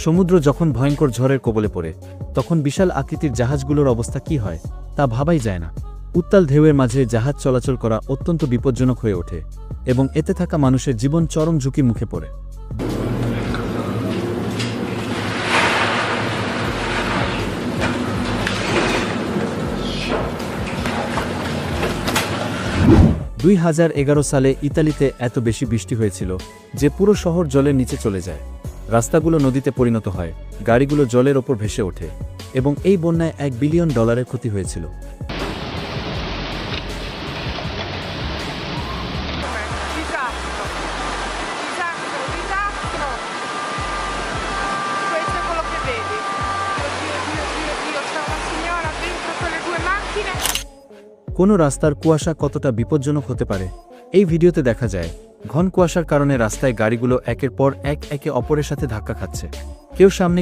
সমুদ্র যখন ভয়ঙ্কর ঝড়ের কবলে পড়ে তখন বিশাল আকৃতির জাহাজগুলোর অবস্থা কি হয় তা ভাবাই যায় না। উত্তাল ঢেউয়ের মাঝে জাহাজ চলাচল করা অত্যন্ত বিপজ্জনক হয়ে ওঠে এবং এতে থাকা মানুষের জীবন চরম ঝুঁকির মুখে পড়ে। দুই সালে ইতালিতে এত বেশি বৃষ্টি হয়েছিল যে পুরো শহর জলের নিচে চলে যায়। রাস্তাগুলো নদীতে পরিণত হয়, গাড়িগুলো জলের ওপর ভেসে ওঠে এবং এই বন্যায় $1 বিলিয়ন ক্ষতি হয়েছিল। কোনো রাস্তার কুয়াশা কতটা বিপজ্জনক হতে পারে এই ভিডিওতে দেখা যায়। ঘন কুয়াশার কারণে রাস্তায় গাড়িগুলো একের পর এক একে অপরের সাথে ধাক্কা খাচ্ছে। কেউ সামনে